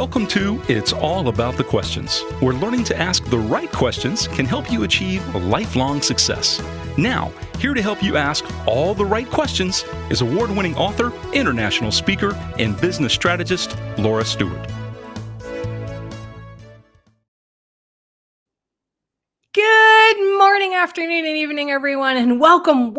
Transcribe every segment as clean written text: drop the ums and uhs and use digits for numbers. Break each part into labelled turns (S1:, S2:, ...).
S1: Welcome to It's All About the Questions, where learning to ask the right questions can help you achieve lifelong success. Now, here to help you ask all the right questions is award-winning author, international speaker, and business strategist, Laura Stewart.
S2: Good morning, afternoon, and evening, everyone, and welcome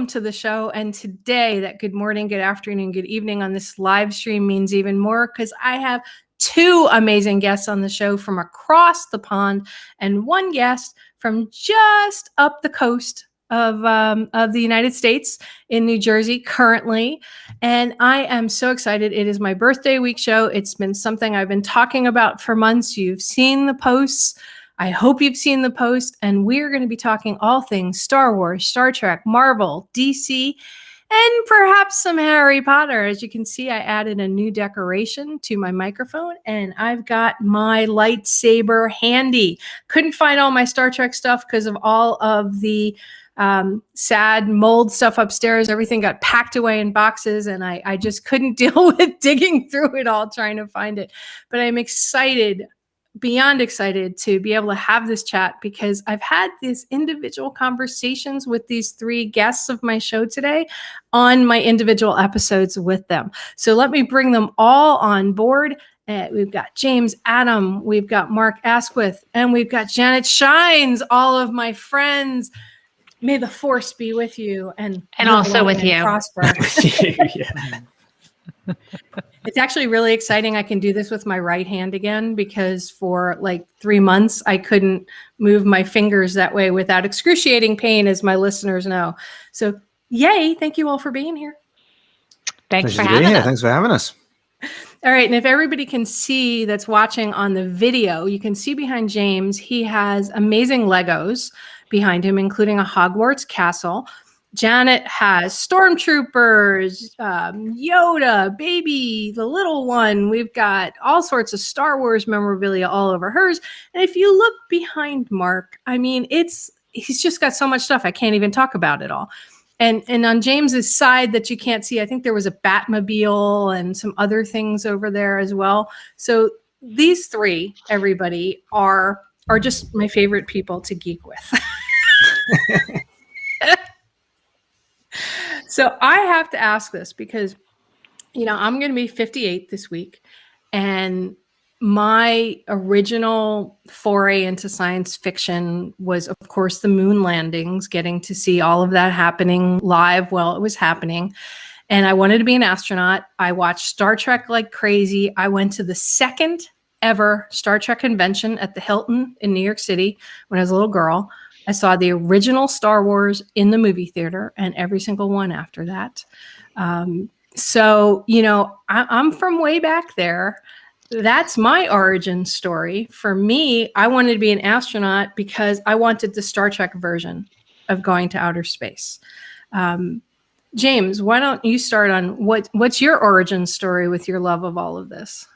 S2: to the show. And today, that good morning, good afternoon, good evening on this live stream means even more because I have two amazing guests on the show from across the pond and one guest from just up the coast of the United States in New Jersey currently. And I am so excited. It is my birthday week show. It's been something I've been talking about for months. You've seen the posts. I hope you've seen the post, and we're going to be talking all things Star Wars, Star Trek, Marvel, DC, and perhaps some Harry Potter. As you can see, I added a new decoration to my microphone, and I've got my lightsaber handy. Couldn't find all my Star Trek stuff because of all of the sad mold stuff upstairs. Everything got packed away in boxes, and I just couldn't deal with digging through it all trying to find it. But I'm excited, beyond excited, to be able to have this chat because I've had these individual conversations with these three guests of my show today on my individual episodes with them. So let me bring them all on board. We've got James Adam, we've got Mark Asquith, and we've got Janet Schijns, all of my friends. May the force be with you and
S3: also with you.
S2: Prosper. It's actually really exciting. I can do this with my right hand again because for like 3 months, I couldn't move my fingers that way without excruciating pain, as my listeners know. So yay. Thank you all for being here.
S3: Thanks for having us.
S4: Thanks for having us.
S2: All right. And if everybody can see that's watching on the video, you can see behind James, he has amazing Legos behind him, including a Hogwarts castle. Janet has stormtroopers, Yoda, baby, the little one. We've got all sorts of Star Wars memorabilia all over hers. And if you look behind Mark, I mean, he's just got so much stuff. I can't even talk about it all. And on James's side that you can't see, I think there was a Batmobile and some other things over there as well. So these three, everybody, are just my favorite people to geek with. So I have to ask this because, I'm going to be 58 this week. And my original foray into science fiction was, of course, the moon landings, getting to see all of that happening live while it was happening. And I wanted to be an astronaut. I watched Star Trek like crazy. I went to the second ever Star Trek convention at the Hilton in New York City when I was a little girl. I saw the original Star Wars in the movie theater and every single one after that. So, I'm from way back there. That's my origin story. For me, I wanted to be an astronaut because I wanted the Star Trek version of going to outer space. James, why don't you start on what's your origin story with your love of all of this?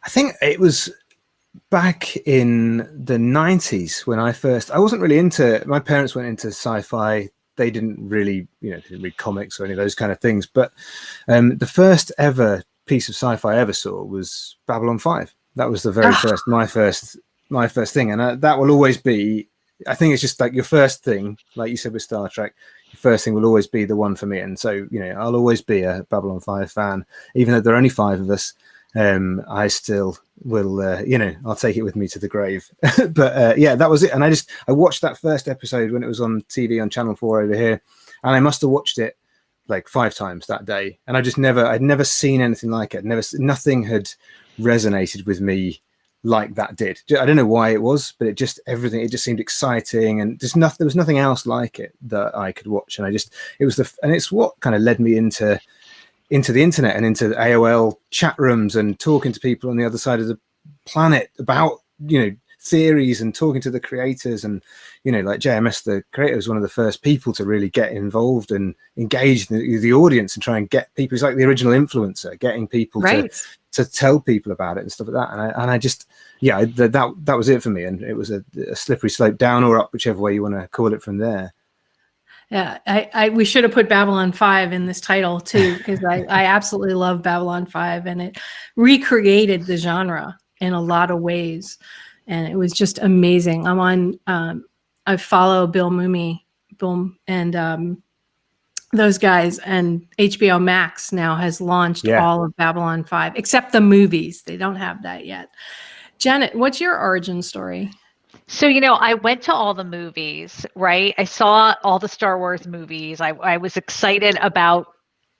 S4: I think it was back in the 90s when I wasn't really into, my parents went into sci-fi. They didn't really, didn't read comics or any of those kind of things. But the first ever piece of sci-fi I ever saw was Babylon 5. That was the very first, my first thing. And that will always be, I think it's just like your first thing, like you said with Star Trek, your first thing will always be the one for me. And so, I'll always be a Babylon 5 fan, even though there are only 5 of us. I still will, I'll take it with me to the grave. But that was it. And I watched that first episode when it was on TV on Channel 4 over here. And I must have watched it like 5 times that day. And I'd never seen anything like it. Nothing had resonated with me like that did. I don't know why it was, but it just seemed exciting. And there was nothing else like it that I could watch. And it's what kind of led me into the internet and into AOL chat rooms and talking to people on the other side of the planet about, theories and talking to the creators. And, like JMS, the creator, was one of the first people to really get involved and engage the audience and try and get people. He's like the original influencer, getting people to tell people about it and stuff like that. And I just, that was it for me. And it was a slippery slope down or up, whichever way you want to call it from there.
S2: We should have put Babylon 5 in this title too, because I absolutely love Babylon 5, and it recreated the genre in a lot of ways, and it was just amazing. I follow Bill and those guys, and HBO Max now has launched all of Babylon 5 except the movies. They don't have that yet. Janet, what's your origin story?
S3: So, I went to all the movies, right? I saw all the Star Wars movies. I was excited about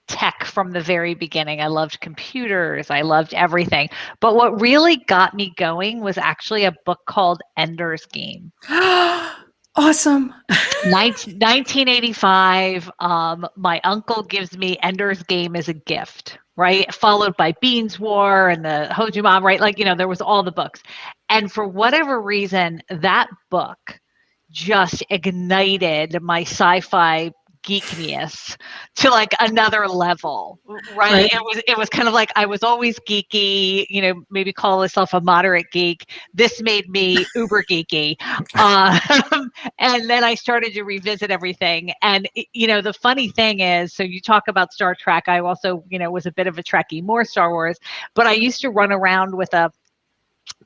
S3: tech from the very beginning. I loved computers. I loved everything. But what really got me going was actually a book called Ender's Game.
S2: Awesome.
S3: 1985. My uncle gives me Ender's Game as a gift, right? Followed by Bean's War and the Hoju Mom, right? There was all the books. And for whatever reason, that book just ignited my sci-fi geekiness to another level, right? It was kind of like I was always geeky, maybe call myself a moderate geek. This made me uber geeky. And then I started to revisit everything. And, the funny thing is, so you talk about Star Trek. I also, was a bit of a Trekkie, more Star Wars, but I used to run around with a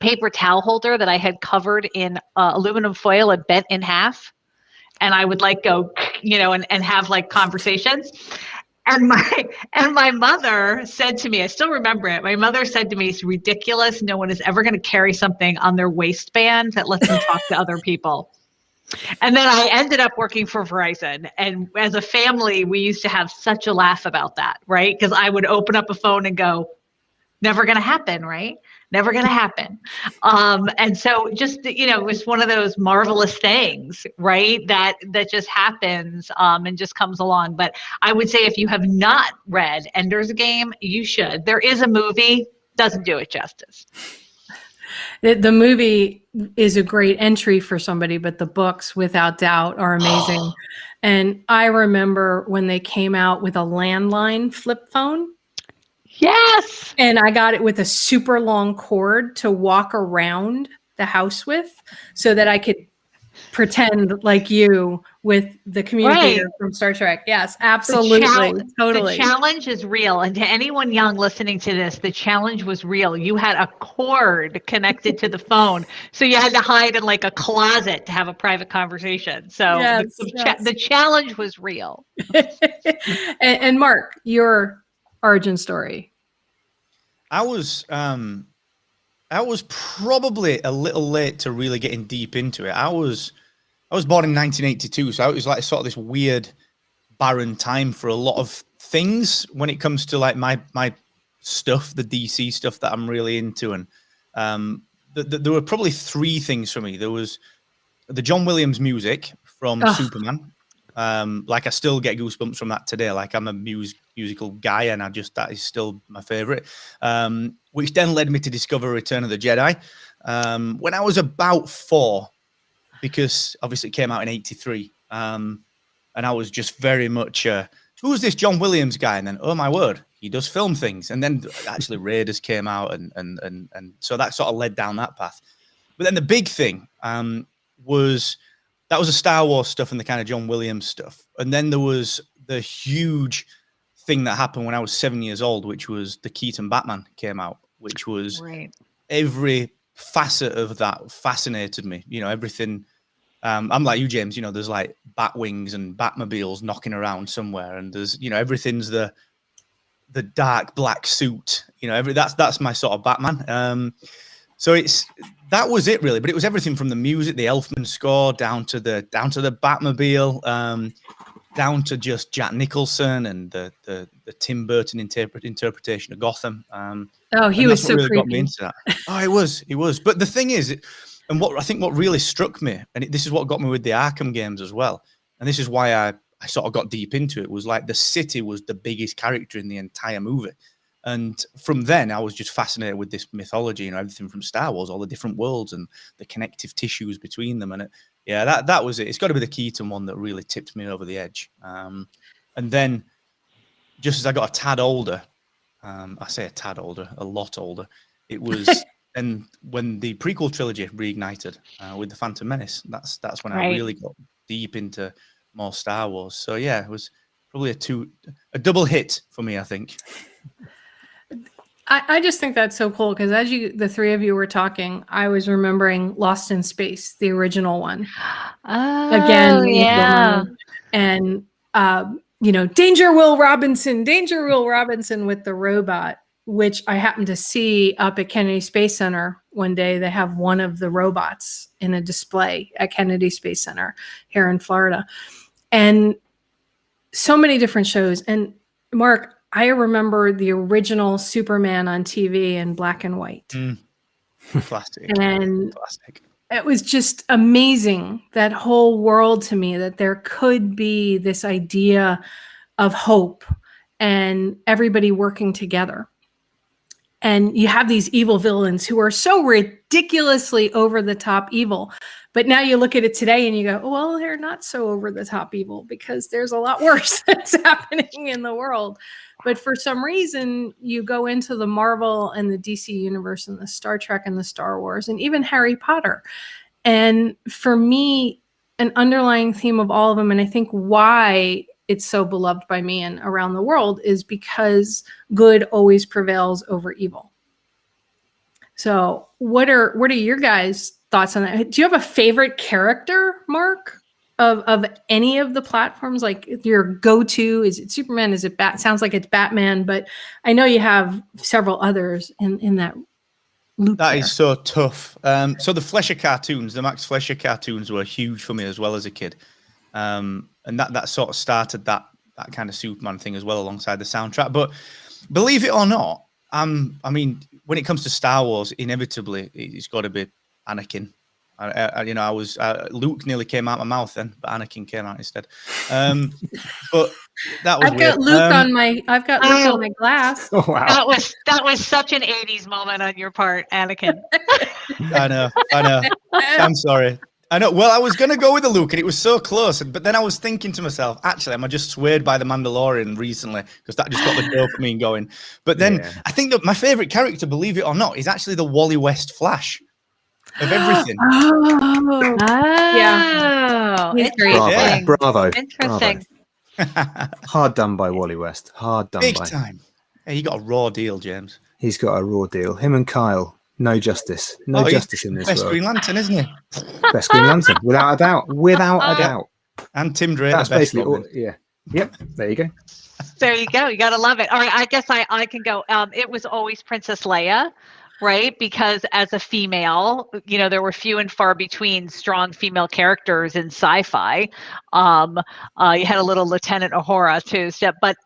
S3: paper towel holder that I had covered in aluminum foil and bent in half. And I would go, and have conversations. And my mother said to me, I still remember it. My mother said to me, "It's ridiculous. No one is ever going to carry something on their waistband that lets them talk to other people." And then I ended up working for Verizon. And as a family, we used to have such a laugh about that, right? Because I would open up a phone and go, never going to happen, right? Never going to happen. And so just, it was one of those marvelous things, right? That just happens and just comes along. But I would say if you have not read Ender's Game, you should. There is a movie, doesn't do it justice.
S2: The movie is a great entry for somebody, but the books, without doubt, are amazing. And I remember when they came out with a landline flip phone.
S3: Yes.
S2: And I got it with a super long cord to walk around the house with so that I could pretend like you with the communicator from Star Trek. Yes, absolutely. Totally.
S3: The challenge is real. And to anyone young listening to this, the challenge was real. You had a cord connected to the phone. So you had to hide in a closet to have a private conversation. So the challenge was real.
S2: and Mark, your origin story.
S5: I was probably a little late to really getting deep into it. I was born in 1982, so it was sort of this weird, barren time for a lot of things when it comes to my stuff, the DC stuff that I'm really into. And there were probably three things for me. There was the John Williams music from Superman. I still get goosebumps from that today. I'm a musical guy, and that is still my favorite. Which then led me to discover Return of the Jedi when I was about 4, because obviously it came out in '83, and I was just very much who's this John Williams guy? And then, oh my word, he does film things. And then actually Raiders came out, and so that sort of led down that path. But then the big thing was. That was the Star Wars stuff and the kind of John Williams stuff. And then there was the huge thing that happened when I was 7 years old, which was the Keaton Batman came out, which was every facet of that fascinated me. Everything. I'm like you, James, there's bat wings and Batmobiles knocking around somewhere. And there's, everything's the dark black suit, that's my sort of Batman. So that was it really, but it was everything from the music, the Elfman score, down to the Batmobile, down to just Jack Nicholson and the Tim Burton interpretation of Gotham.
S2: He was so
S5: really
S2: creepy.
S5: Got me into that. Oh, he was. But the thing is, and what really struck me, and this is what got me with the Arkham games as well, and this is why I sort of got deep into it, was the city was the biggest character in the entire movie. And from then, I was just fascinated with this mythology, everything from Star Wars, all the different worlds and the connective tissues between them. And that was it. It's got to be the Keaton one that really tipped me over the edge. And then, just as I got a tad older, I say a tad older, a lot older, it was then when the prequel trilogy reignited with the Phantom Menace. That's when I really got deep into more Star Wars. So yeah, it was probably a double hit for me, I think.
S2: I just think that's so cool because as the three of you were talking, I was remembering Lost in Space, the original one.
S3: Oh, yeah.
S2: And Danger Will Robinson with the robot, which I happened to see up at Kennedy Space Center one day. They have one of the robots in a display at Kennedy Space Center here in Florida. And so many different shows. And Mark, I remember the original Superman on TV in black and white.
S5: Classic.
S2: And
S5: classic.
S2: It was just amazing, that whole world to me, that there could be this idea of hope and everybody working together. And you have these evil villains who are so ridiculously over the top evil. But now you look at it today and you go, well, they're not so over the top evil because there's a lot worse that's happening in the world. But for some reason, you go into the Marvel and the DC universe and the Star Trek and the Star Wars and even Harry Potter. And for me, an underlying theme of all of them, and I think why it's so beloved by me and around the world, is because good always prevails over evil. So what are your guys' thoughts on that? Do you have a favorite character, Mark, of any of the platforms? Like your go-to? Is it Superman? Is it sounds like it's Batman, but I know you have several others in that loop.
S5: That is so tough. So the Fleischer cartoons, the Max Fleischer cartoons, were huge for me as well as a kid. And that sort of started that kind of Superman thing as well, alongside the soundtrack. But believe it or not, I mean, when it comes to Star Wars, inevitably it's got to be Anakin. I was Luke nearly came out my mouth then, but Anakin came out instead. But that was
S2: I've got Luke on my glass.
S4: Oh, wow.
S3: That was such an 80s moment on your part, Anakin.
S5: I know. I'm sorry. I know. Well, I was going to go with the Luke, and it was so close. But then I was thinking to myself, actually, am I just swayed by the Mandalorian recently? Because that just got the dopamine going. But then I think that my favorite character, believe it or not, is actually the Wally West Flash of everything.
S2: Yeah.
S4: Bravo.
S3: Interesting.
S4: Hard done by Wally West.
S5: Big time. Hey, you got a raw deal, James.
S4: He's got a raw deal. Him and Kyle, no justice. No justice in this
S5: best
S4: world.
S5: Green Lantern, isn't he?
S4: Best Green Lantern, without a doubt. Without a doubt.
S5: And Tim Drake.
S4: That's basically all. Yeah. Yep. There you go.
S3: There you go. You got to love it. All right. I guess I can go. It was always Princess Leia, right? Because as a female, there were few and far between strong female characters in sci-fi. You had a little Lieutenant Uhura too, but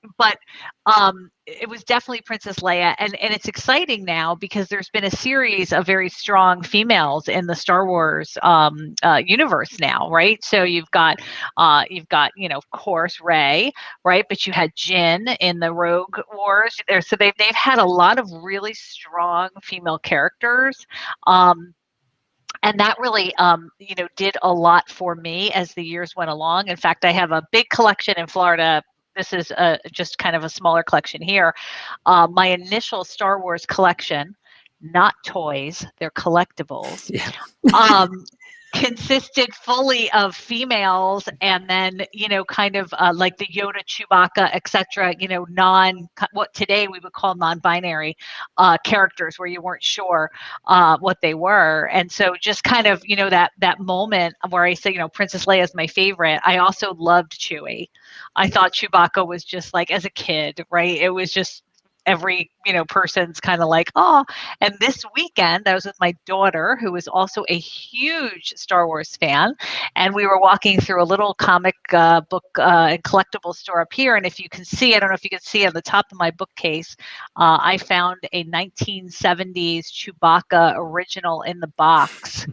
S3: it was definitely Princess Leia, and it's exciting now because there's been a series of very strong females in the Star Wars universe now, right? So you've got of course Rey, right? But you had Jyn in the Rogue Wars. So they've had a lot of really strong female characters. And that really, did a lot for me as the years went along. In fact, I have a big collection in Florida. This is just kind of a smaller collection here. My initial Star Wars collection, not toys, they're collectibles. Yeah. Consisted fully of females, and then kind of like the Yoda, Chewbacca, etc. What today we would call non-binary characters, where you weren't sure what they were. And so just kind of that moment where I say Princess Leia is my favorite. I also loved Chewie. I thought Chewbacca was just like, as a kid, right? It was just every person's kind of like, oh. And this weekend I was with my daughter, who is also a huge Star Wars fan, and we were walking through a little comic book and collectible store up here, and if you can see, I don't know if you can see on the top of my bookcase, I found a 1970s Chewbacca original in the box.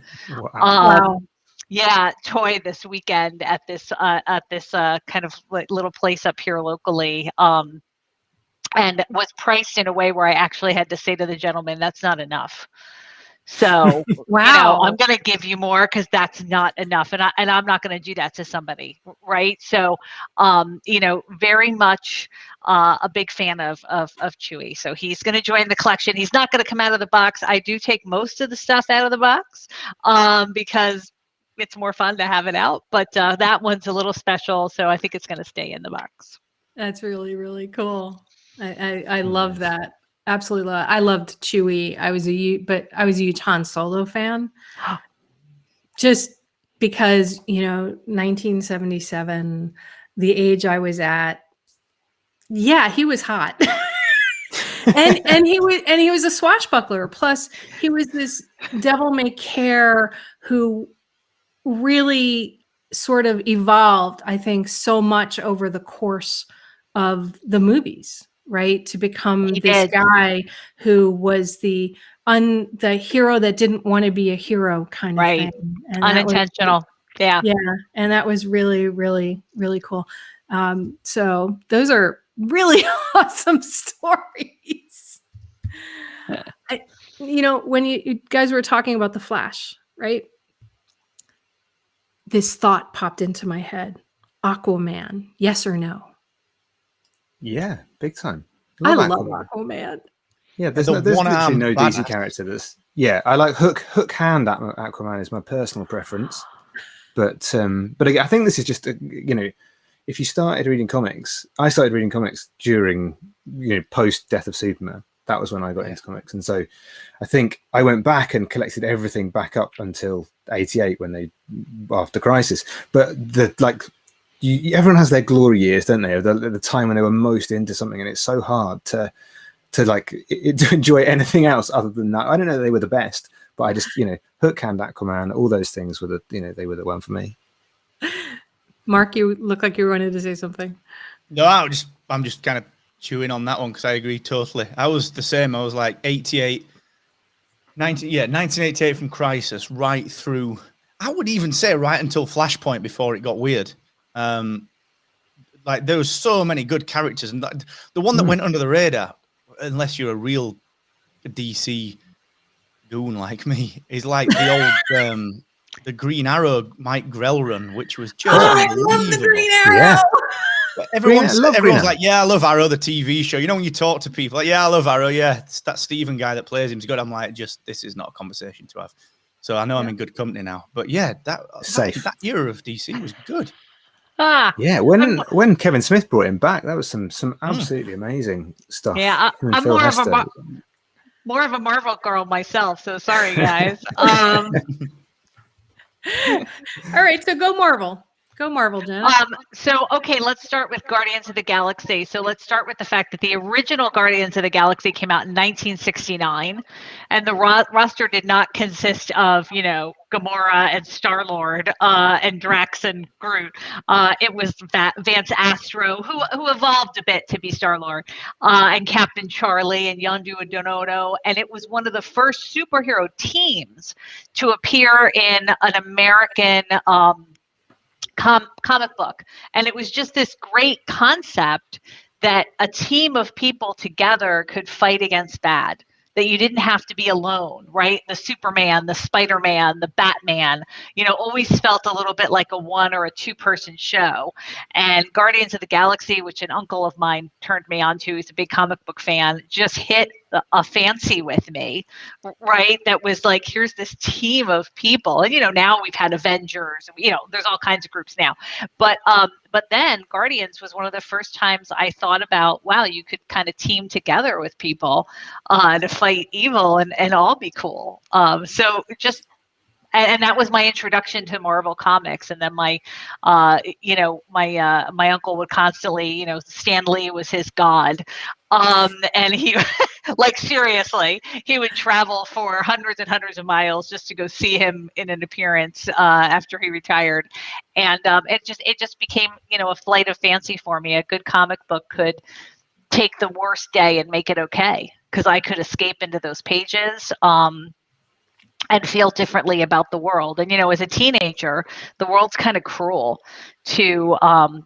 S2: Wow.
S3: Yeah, toy this weekend at this kind of like little place up here locally. And was priced in a way where I actually had to say to the gentleman, that's not enough. So,
S2: wow.
S3: I'm going to give you more because that's not enough. And I'm not going to do that to somebody. Right. So, very much a big fan of Chewie. So he's going to join the collection. He's not going to come out of the box. I do take most of the stuff out of the box because it's more fun to have it out. But that one's a little special, so I think it's going to stay in the box.
S2: That's really, really cool. I love that. Absolutely love it. I loved Chewie. I was a huge Han Solo fan. Just because, 1977, the age I was at, yeah, he was hot. and he was a swashbuckler. Plus, he was this devil may care who really sort of evolved, I think, so much over the course of the movies, right? To become this guy who was the hero that didn't want to be a hero kind of thing. And
S3: unintentional. Yeah.
S2: And that was really, really, really cool. So those are really awesome stories. When you guys were talking about the Flash, right? This thought popped into my head. Aquaman, yes or no?
S4: Yeah, big time.
S2: I love Aquaman.
S4: Yeah, there's literally no DC character that's. Yeah, I like Hook Hand Aquaman is my personal preference. But again, I think this is just if you started reading comics, I started reading comics during post Death of Superman. That was when I got into comics, and so I think I went back and collected everything back up until '88 after Crisis. But everyone has their glory years, don't they? The time when they were most into something, and it's so hard to enjoy anything else other than that. I don't know that they were the best, but I just Hook Hand Aquaman, all those things were they were the one for me.
S2: Mark, you look like you wanted to say something.
S5: No, I'm just kind of chewing on that one because I agree totally. I was the same. I was like 1988 from Crisis right through. I would even say right until Flashpoint before it got weird. Like there was so many good characters, and the one that went under the radar, unless you're a real DC goon like me, is like the old the Green Arrow Mike Grell run, which was just
S2: I love the Green Arrow.
S4: Yeah.
S5: Everyone's like, yeah, I love Arrow, the TV show. When you talk to people, like, yeah, I love Arrow. Yeah, it's that Steven guy that plays him is good. I'm like, this is not a conversation to have. So I know I'm in good company now. But yeah, that era of DC was good.
S4: Yeah, when Kevin Smith brought him back, that was some absolutely amazing stuff.
S3: Yeah, I'm more of a Marvel girl myself. So sorry, guys.
S2: All right, so go Marvel. Go Marvel, Jen.
S3: Okay, let's start with Guardians of the Galaxy. So let's start with the fact that the original Guardians of the Galaxy came out in 1969, and the roster did not consist of, Gamora and Star-Lord and Drax and Groot. It was Vance Astro, who evolved a bit to be Star-Lord, and Captain Charlie and Yondu Adonodo. And it was one of the first superhero teams to appear in an American comic book. And it was just this great concept that a team of people together could fight against bad, that you didn't have to be alone, right? The Superman, the Spider-Man, the Batman, always felt a little bit like a one or a two-person show. And Guardians of the Galaxy, which an uncle of mine turned me on to, he's a big comic book fan, just hit a fancy with me, right? That was like, here's this team of people. And, now we've had Avengers, there's all kinds of groups now. But then Guardians was one of the first times I thought about, wow, you could kind of team together with people to fight evil and all be cool. And that was my introduction to Marvel Comics. And then my uncle would constantly, Stan Lee was his god. And he, like, seriously, he would travel for hundreds and hundreds of miles just to go see him in an appearance after he retired. And it just became, a flight of fancy for me. A good comic book could take the worst day and make it okay, because I could escape into those pages. And feel differently about the world. And, as a teenager, the world's kind of cruel to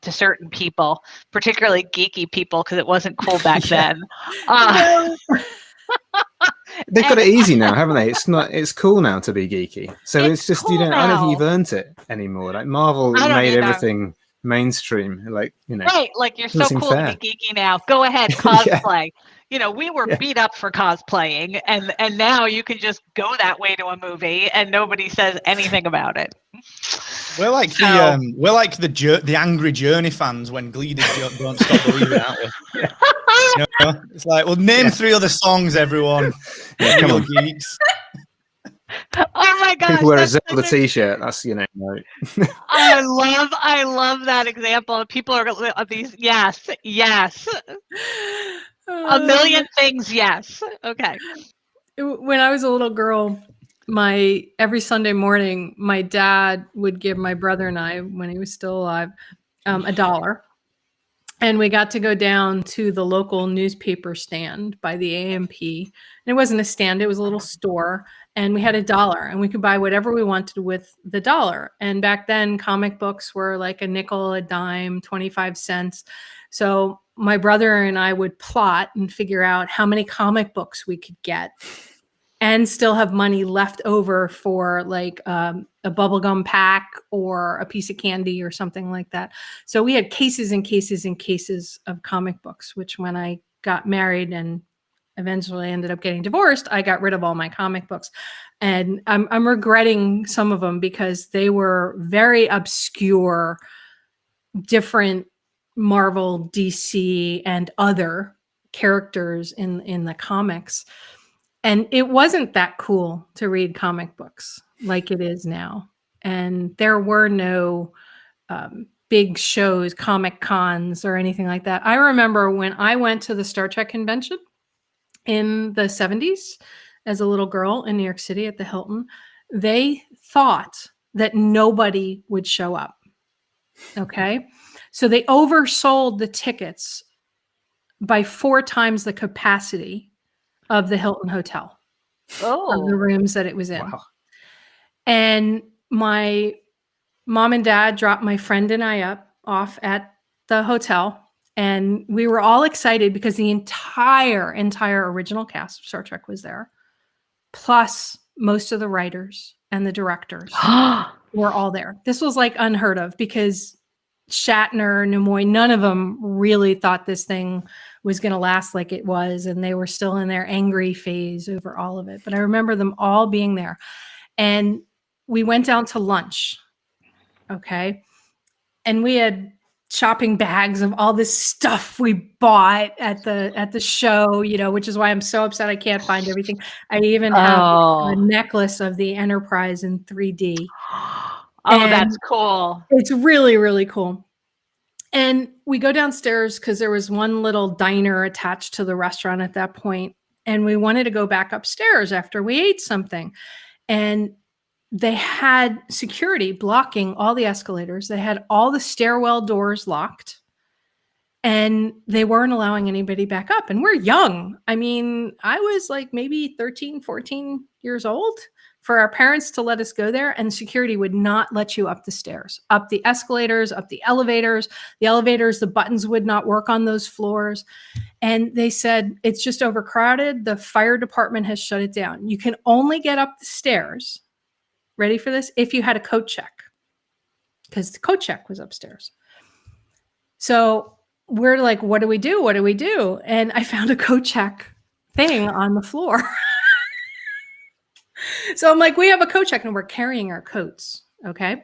S3: certain people, particularly geeky people, because it wasn't cool back then.
S4: They've got it easy now, haven't they? It's cool now to be geeky. So it's just,
S3: cool
S4: I don't think you've earned it anymore. Like Marvel made everything mainstream, right,
S3: like you're so cool to be geeky now. Go ahead, cosplay. We were beat up for cosplaying, and now you can just go that way to a movie and nobody says anything about it.
S5: We're like the angry Journey fans when Glee did Don't Stop Believing, aren't we? You know? It's like, well, name 3 other songs, everyone.
S4: Come on.
S5: Geeks.
S3: Oh my gosh.
S4: People wear a
S3: that's
S4: Zelda
S3: such a-
S4: t-shirt. That's, you know, right.
S3: I love that example. People are these. Yes. A million things. Yes. Okay.
S2: When I was a little girl, every Sunday morning, my dad would give my brother and I, when he was still alive, $1. And we got to go down to the local newspaper stand by the AMP. And it wasn't a stand, it was a little store. And we had $1 and we could buy whatever we wanted with the dollar. And back then, comic books were like a nickel, a dime, 25 cents. So my brother and I would plot and figure out how many comic books we could get and still have money left over for like a bubblegum pack or a piece of candy or something like that. So we had cases and cases and cases of comic books, which when I got married and eventually ended up getting divorced, I got rid of all my comic books. And I'm regretting some of them because they were very obscure, different Marvel, DC, and other characters in the comics. And it wasn't that cool to read comic books like it is now. And there were no big shows, Comic Cons or anything like that. I remember when I went to the Star Trek convention in the 70s as a little girl in New York City at the Hilton, they thought that nobody would show up. Okay. So they oversold the tickets by 4 times the capacity of the Hilton Hotel, of the rooms that it was in.
S4: Wow.
S2: And my mom and dad dropped my friend and I off at the hotel. And we were all excited because the entire original cast of Star Trek was there. Plus most of the writers and the directors were all there. This was like unheard of because Shatner, Nimoy, none of them really thought this thing was going to last like it was. And they were still in their angry phase over all of it. But I remember them all being there. And we went down to lunch. Okay. And we had shopping bags of all this stuff we bought at the show, you know, which is why I'm so upset I can't find everything. I even have a necklace of the Enterprise in 3D.
S3: Oh, that's cool.
S2: It's really, really cool. And we go downstairs because there was one little diner attached to the restaurant at that point. And we wanted to go back upstairs after we ate something. And they had security blocking all the escalators. They had all the stairwell doors locked. And they weren't allowing anybody back up. And we're young. I mean, I was like maybe 13, 14 years old. For our parents to let us go there, and security would not let you up the stairs, up the escalators, up the elevators. The buttons would not work on those floors. And they said, it's just overcrowded. The fire department has shut it down. You can only get up the stairs, ready for this, if you had a coat check, because the coat check was upstairs. So we're like, what do we do? What do we do? And I found a coat check thing on the floor. So I'm like, we have a coat check and we're carrying our coats. Okay.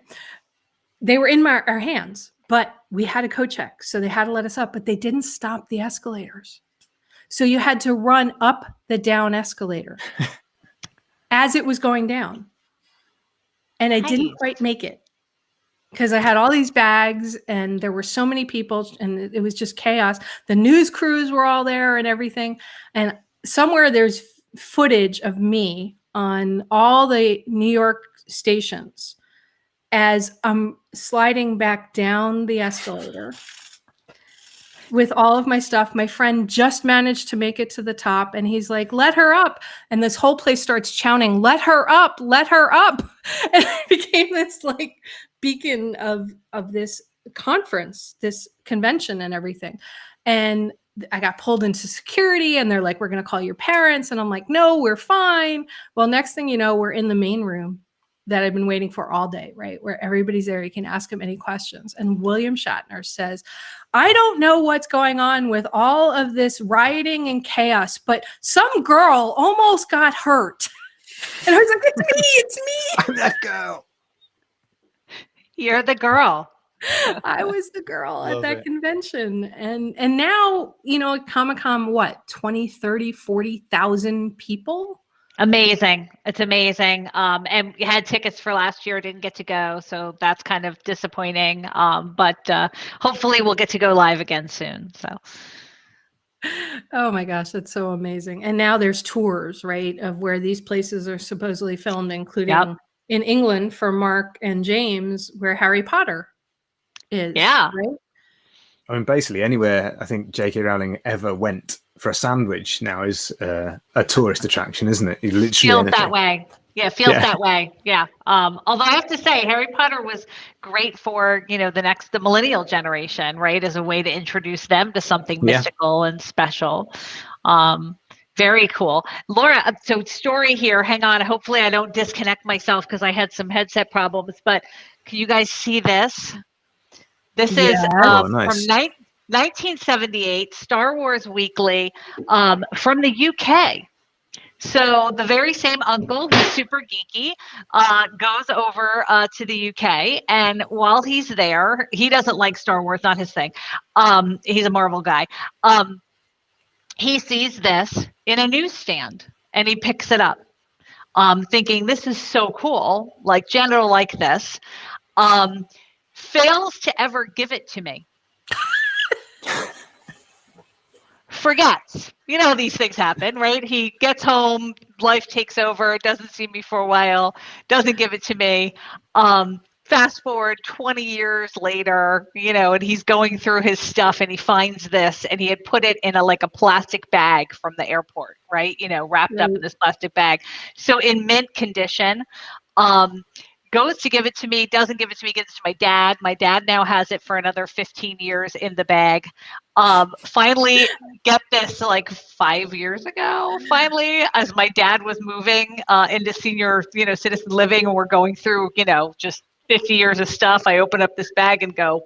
S2: They were in our hands, but we had a coat check. So they had to let us up, but they didn't stop the escalators. So you had to run up the down escalator as it was going down. And I didn't quite make it because I had all these bags and there were so many people and it was just chaos. The news crews were all there and everything. And somewhere there's footage of me on all the New York stations as I'm sliding back down the escalator with all of my stuff. My friend just managed to make it to the top and he's like, let her up. And this whole place starts shouting, let her up, let her up. And it became this like beacon of this conference, this convention and everything. And I got pulled into security and they're like, we're going to call your parents. And I'm like, no, we're fine. Well, next thing you know, we're in the main room that I've been waiting for all day, right? Where everybody's there. You can ask him any questions. And William Shatner says, I don't know what's going on with all of this rioting and chaos, but some girl almost got hurt. And I was like, it's me.
S4: I'm that girl.
S3: You're the girl.
S2: I was the girl at
S5: Love
S2: that
S5: it.
S2: convention. And now, at Comic-Con, what, 20, 30, 40,000 people?
S3: Amazing. It's amazing. And we had tickets for last year, didn't get to go. So that's kind of disappointing. But hopefully we'll get to go live again soon. So.
S2: Oh my gosh, that's so amazing. And now there's tours, right, of where these places are supposedly filmed, including in England for Mark and James, where Harry Potter is.
S3: Yeah.
S2: Right?
S4: I mean, basically anywhere I think J.K. Rowling ever went for a sandwich now is a tourist attraction, isn't it? You literally
S3: Feels that way. Yeah, feels that way. Yeah. Although I have to say, Harry Potter was great for, the millennial generation, right? As a way to introduce them to something mystical and special. Very cool. Laura, so story here. Hang on. Hopefully I don't disconnect myself because I had some headset problems, but can you guys see this? This is
S4: nice.
S3: from 1978, Star Wars Weekly, from the UK. So the very same uncle, who's super geeky, goes over to the UK, and while he's there, he doesn't like Star Wars, not his thing. He's a Marvel guy. He sees this in a newsstand, and he picks it up, thinking, this is so cool, like Jen will like this. Fails to ever give it to me. Forgets. These things happen, right? He gets home, life takes over, doesn't see me for a while, doesn't give it to me. Fast forward 20 years later, and he's going through his stuff and he finds this, and he had put it in a plastic bag from the airport, right? Wrapped up in this plastic bag. So in mint condition, goes to give it to me, doesn't give it to me, gives it to my dad. My dad now has it for another 15 years in the bag. Finally, get this, 5 years ago, as my dad was moving into senior, citizen living, and we're going through, just 50 years of stuff, I open up this bag and go,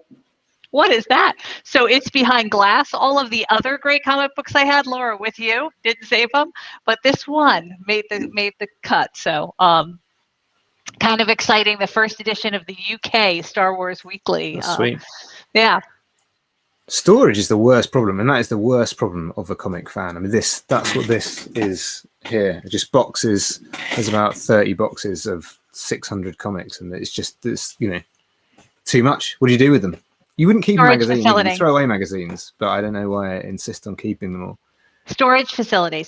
S3: what is that? So it's behind glass. All of the other great comic books I had, Laura, with you, didn't save them, but this one made the cut. So, kind of exciting. The first edition of the UK Star Wars Weekly.
S4: That's sweet.
S3: Yeah.
S4: Storage is the worst problem, and that is the worst problem of a comic fan. I mean, that's what this is here. Just boxes. There's about 30 boxes of 600 comics, and it's just this, too much. What do you do with them? You wouldn't keep magazines. You throw away magazines, but I don't know why I insist on keeping them all.
S3: Storage facility.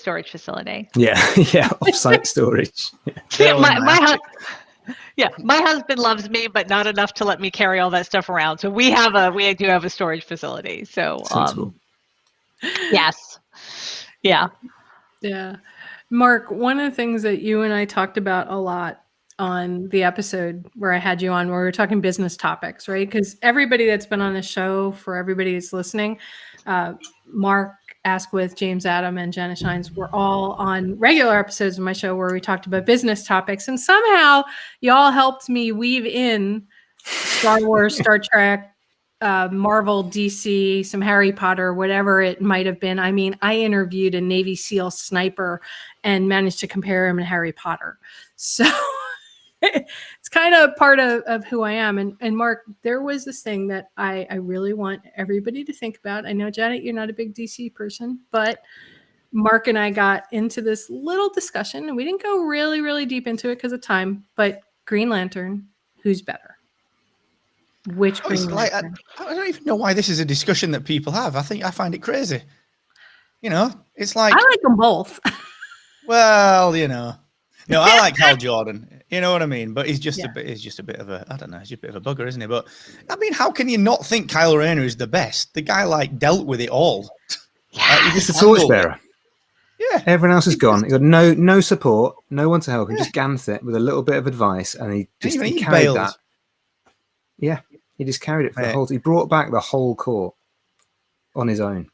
S4: Yeah, yeah, off-site storage.
S3: Yeah, my husband loves me, but not enough to let me carry all that stuff around. So we do have a storage facility. So yes, yeah.
S2: Mark, one of the things that you and I talked about a lot on the episode where I had you on, where we were talking business topics, right? Because everybody that's been on the show, for everybody that's listening, Mark Asquith, James Adam, and Jenna Schijns were all on regular episodes of my show where we talked about business topics. And somehow y'all helped me weave in Star Wars, Star Trek, Marvel, DC, some Harry Potter, whatever it might have been. I mean, I interviewed a Navy SEAL sniper and managed to compare him to Harry Potter. So it's kind of part of who I am. And Mark, there was this thing that I really want everybody to think about. I know, Janet, you're not a big DC person, but Mark and I got into this little discussion, and we didn't go really, really deep into it because of time, but Green Lantern, who's better? Which Green Lantern?
S5: I don't even know why this is a discussion that people have. I find it crazy. It's like...
S2: I like them both.
S5: Well, I like Hal Jordan. You know what I mean? But he's just a bit of a, I don't know, he's just a bit of a bugger, isn't he? But I mean, how can you not think Kylo Ren is the best? The guy dealt with it all.
S4: He's the torchbearer. Yeah. Everyone else is gone. He got no support, no one to help him. Just Ganth with a little bit of advice, and he carried that. Yeah, he just carried it for the whole. He brought back the whole court on his own.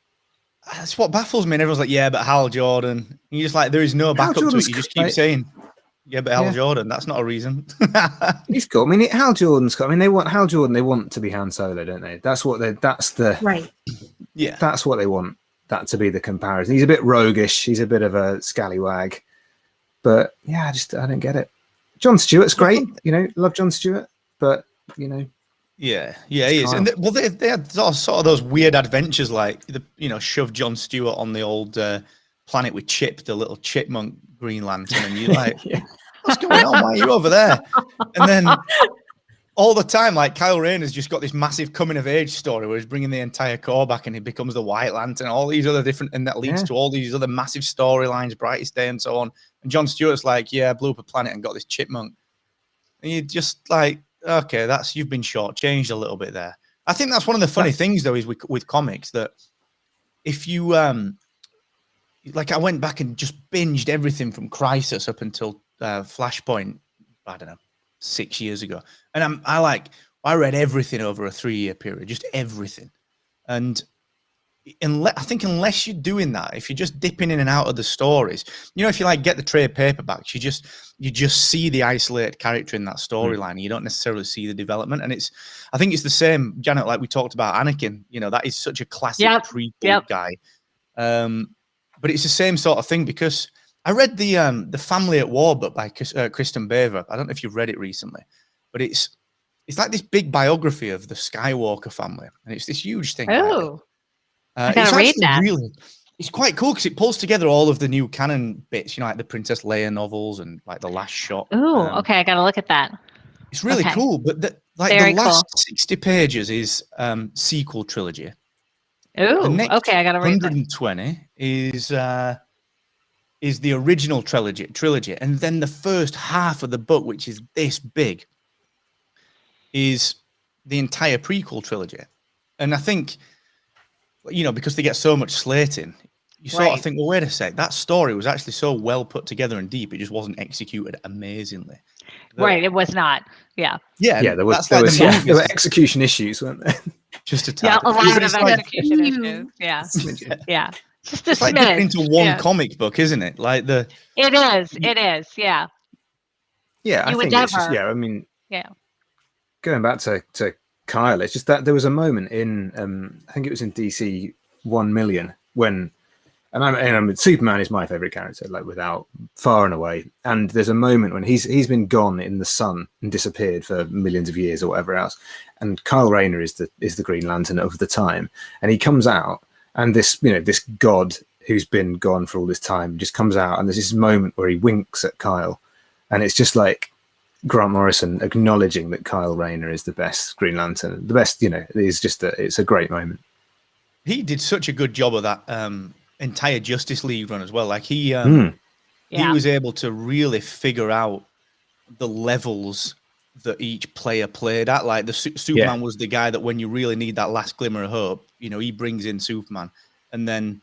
S5: That's what baffles me. And everyone's like, "Yeah, but Hal Jordan." And you're just there is no backup to it. You just keep saying, "Yeah, but Hal Jordan." That's not a reason.
S4: He's cool. I mean, Hal Jordan's cool. I mean, they want Hal Jordan. They want to be Han Solo, don't they? That's what they. That's the
S2: right.
S4: Yeah, that's what they want. That to be the comparison. He's a bit roguish. He's a bit of a scallywag. But yeah, I don't get it. John Stewart's great. Love John Stewart. But
S5: Yeah, he is.
S4: Kyle.
S5: And they had sort of those weird adventures, like shove Jon Stewart on the old planet with Chip, the little chipmunk Green Lantern, and you're like,
S4: Yeah.
S5: what's going on? Why are you over there? And then all the time, like Kylo Ren has just got this massive coming of age story where he's bringing the entire Corps back and he becomes the White Lantern, all these other different, and that leads to all these other massive storylines, Brightest Day and so on. And Jon Stewart's like, yeah, I blew up a planet and got this chipmunk. And you're just like, okay, you've been shortchanged a little bit there. I think that's one of the funny things though, is with comics, that if you like, I went back and just binged everything from Crisis up until Flashpoint, I don't know, 6 years ago, and I read everything over a 3-year period, just everything. And I think unless you're doing that, if you're just dipping in and out of the stories, if you like get the trade paperbacks, you just see the isolated character in that storyline, and you don't necessarily see the development. And I think it's the same, Janet, like we talked about Anakin. That is such a classic prequel guy. But it's the same sort of thing, because I read the Family at War book by Kristen Baver. I don't know if you've read it recently, but it's like this big biography of the Skywalker family, and it's this huge thing.
S3: Oh. I
S5: It's
S3: gotta read that.
S5: It's quite cool because it pulls together all of the new canon bits, like the Princess Leia novels and like The Last Shot.
S3: Oh, okay. I gotta look at that.
S5: It's really cool, but the last 60 pages is sequel trilogy.
S3: Oh, okay. I gotta read that.
S5: 120 is the original trilogy, and then the first half of the book, which is this big, is the entire prequel trilogy. And I think, because they get so much slating, you sort of think, well, wait a sec, that story was actually so well put together and deep, it just wasn't executed amazingly.
S3: Right, it was not. Yeah.
S4: Yeah, there were execution issues, weren't there?
S5: Just a tad.
S3: Yeah, a lot of
S2: execution
S3: issues. Yeah. Yeah. Just a
S5: it's like dipping into one comic book, isn't it? Like
S3: It is. Yeah.
S4: Yeah, I think it's just, I mean, going back to Kyle, it's just that there was a moment in, I think it was in DC 1 million when, and Superman is my favorite character, like without far and away. And there's a moment when he's been gone in the sun and disappeared for millions of years or whatever else. And Kyle Rayner is the Green Lantern of the time, and he comes out, and this god who's been gone for all this time just comes out, and there's this moment where he winks at Kyle, and it's just like Grant Morrison acknowledging that Kyle Rayner is the best Green Lantern, the best. It's a great moment. He
S5: did such a good job of that entire Justice League run as well. Like he was able to really figure out the levels that each player played at. Like the Superman was the guy that when you really need that last glimmer of hope, he brings in Superman, and then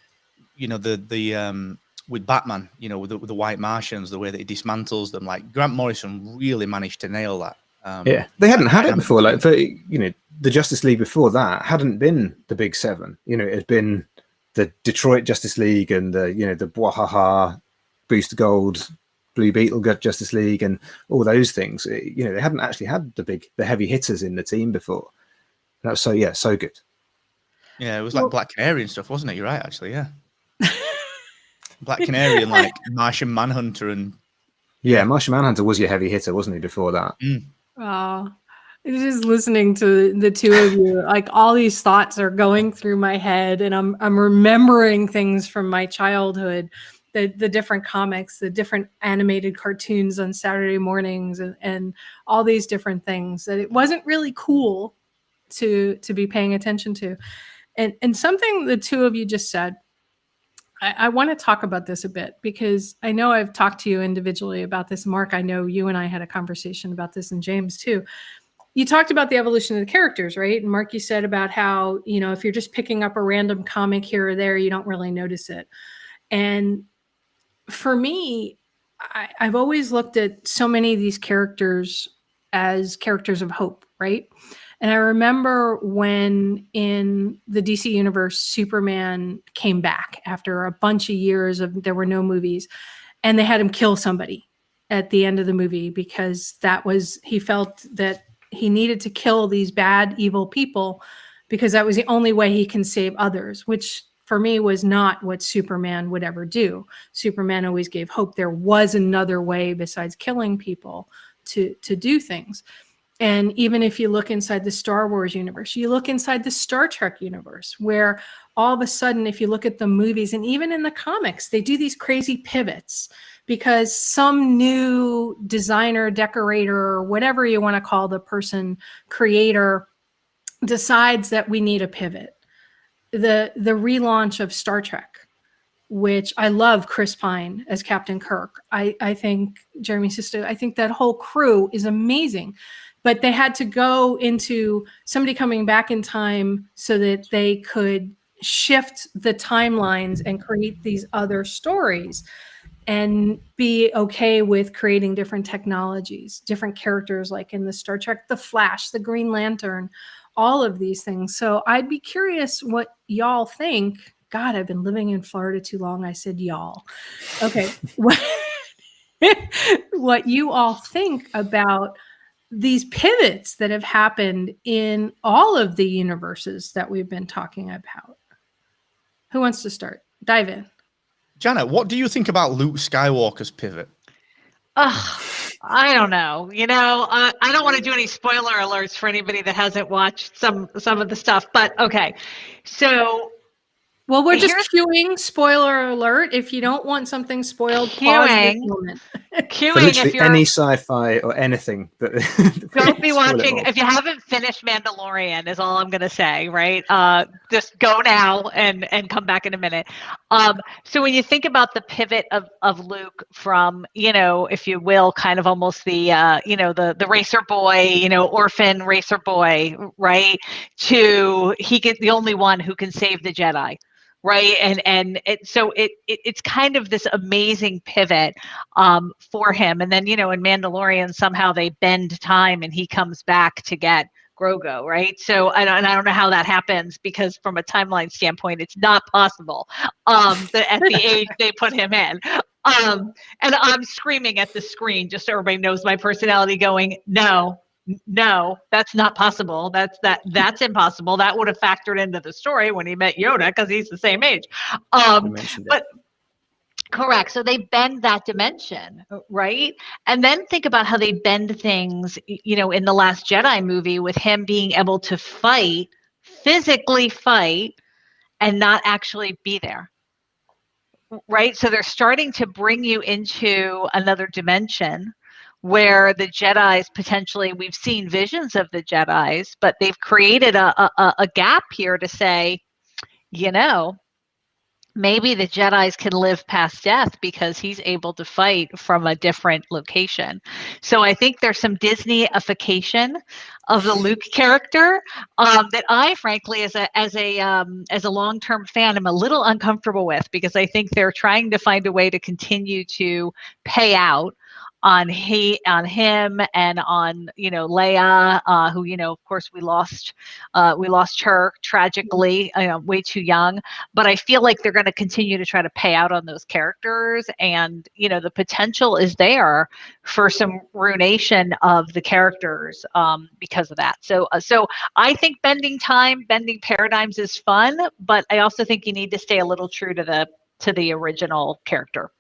S5: the with Batman, with the White Martians, the way that he dismantles them, like Grant Morrison really managed to nail that.
S4: They hadn't had it before. Like the Justice League before that hadn't been the Big Seven. It had been the Detroit Justice League and the Bwahaha, Booster Gold, Blue Beetle Justice League, and all those things. They hadn't actually had the heavy hitters in the team before. That was so good.
S5: Yeah, it was like Black Canary and stuff, wasn't it? You're right, actually. Yeah. Black Canary and like Martian Manhunter and
S4: Martian Manhunter was your heavy hitter, wasn't he? Before that.
S2: Just listening to the two of you, like all these thoughts are going through my head, and I'm remembering things from my childhood, the different comics, the different animated cartoons on Saturday mornings, and all these different things that it wasn't really cool to be paying attention to, and something the two of you just said. I want to talk about this a bit because I know I've talked to you individually about this. Mark, I know you and I had a conversation about this, and James too. You talked about the evolution of the characters, right? And Mark, you said about how, if you're just picking up a random comic here or there, you don't really notice it. And for me, I've always looked at so many of these characters as characters of hope, right? And I remember when in the DC universe, Superman came back after a bunch of years there were no movies, and they had him kill somebody at the end of the movie because he felt that he needed to kill these bad, evil people because that was the only way he can save others, which for me was not what Superman would ever do. Superman always gave hope there was another way besides killing people to do things. And even if you look inside the Star Wars universe, you look inside the Star Trek universe, where all of a sudden, if you look at the movies and even in the comics, they do these crazy pivots because some new designer, decorator, or whatever you want to call the person, creator, decides that we need a pivot. The relaunch of Star Trek, which I love Chris Pine as Captain Kirk. I think Jeremy Sisto, I think that whole crew is amazing. But they had to go into somebody coming back in time so that they could shift the timelines and create these other stories and be okay with creating different technologies, different characters, like in the Star Trek, the Flash, the Green Lantern, all of these things. So I'd be curious what y'all think. God, I've been living in Florida too long. I said y'all. Okay. What you all think about these pivots that have happened in all of the universes that we've been talking about. Who wants to start? Dive in.
S5: Janet, what do you think about Luke Skywalker's pivot?
S3: I don't know. I don't want to do any spoiler alerts for anybody that hasn't watched some of the stuff, but okay. So,
S2: well, we're just queuing spoiler alert. If you don't want something spoiled, pause this moment.
S5: Queuing if you're any sci-fi or anything.
S3: Don't be watching. If you haven't finished Mandalorian, is all I'm going to say, right? Just go now and come back in a minute. So when you think about the pivot of Luke from, if you will, kind of almost the, the racer boy, orphan racer boy, right? To he gets the only one who can save the Jedi. Right. So it's kind of this amazing pivot for him. And then, in Mandalorian, somehow they bend time and he comes back to get Grogu. Right. So I don't know how that happens, because from a timeline standpoint, it's not possible that at the age they put him in. And I'm screaming at the screen, just so everybody knows my personality, going, no, that's not possible. That's impossible. That would have factored into the story when he met Yoda, because he's the same age. But correct. So they bend that dimension, right? And then think about how they bend things, in the Last Jedi movie, with him being able to physically fight, and not actually be there. Right? So they're starting to bring you into another dimension, where the Jedis potentially, we've seen visions of the Jedis, but they've created a gap here to say, maybe the Jedis can live past death because he's able to fight from a different location. So I think there's some Disney-ification of the Luke character that I, frankly, as a long-term fan, am a little uncomfortable with, because I think they're trying to find a way to continue to pay out on him and on Leia, who of course we lost her tragically, way too young. But I feel like they're going to continue to try to pay out on those characters, and the potential is there for some ruination of the characters because of that. So I think bending paradigms is fun, but I also think you need to stay a little true to the original character.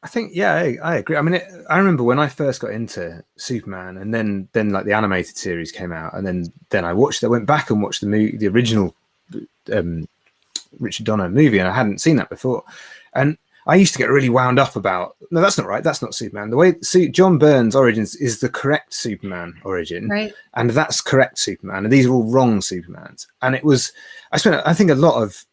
S4: I think, I agree. I mean, I remember when I first got into Superman, and then like the animated series came out, and then I went back and watched the original Richard Donner movie, and I hadn't seen that before. And I used to get really wound up about, no, that's not right. That's not Superman. The way John Byrne's origins is the correct Superman origin,
S2: right?
S4: And that's correct Superman, and these are all wrong Supermans. And I think a lot of,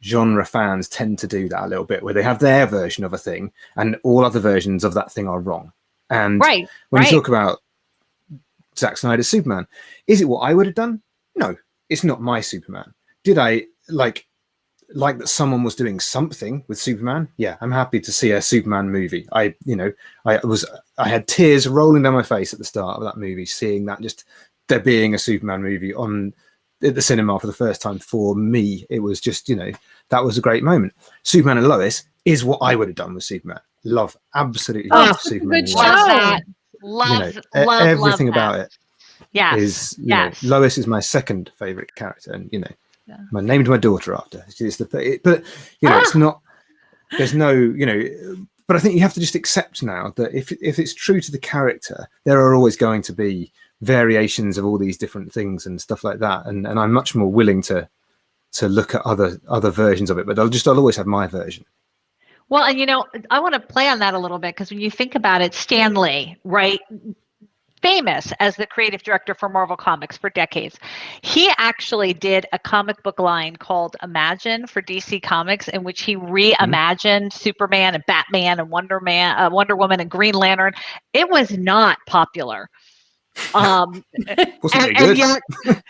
S4: genre fans tend to do that a little bit, where they have their version of a thing and all other versions of that thing are wrong. And when you talk about Zack Snyder's Superman, is it what I would have done? No, it's not my Superman. Did I like that someone was doing something with Superman? Yeah, I'm happy to see a Superman movie. I had tears rolling down my face at the start of that movie, seeing that, just there being a Superman movie at the cinema for the first time. For me, it was just, that was a great moment. Superman and Lois is what I would have done with Superman. Absolutely love Superman.
S3: Love
S4: everything about it.
S3: Yes.
S4: Lois is my second favorite character, and I named my daughter after. It's not. There's no, but I think you have to just accept now that if it's true to the character, there are always going to be variations of all these different things and stuff like that. And I'm much more willing to look at other versions of it, but I'll always have my version.
S3: Well, and I want to play on that a little bit, because when you think about it, Stan Lee, right? Famous as the creative director for Marvel Comics for decades. He actually did a comic book line called Imagine for DC Comics, in which he reimagined Superman and Batman and Wonder Woman and Green Lantern. It was not popular.
S4: Wasn't very good.
S3: Yet,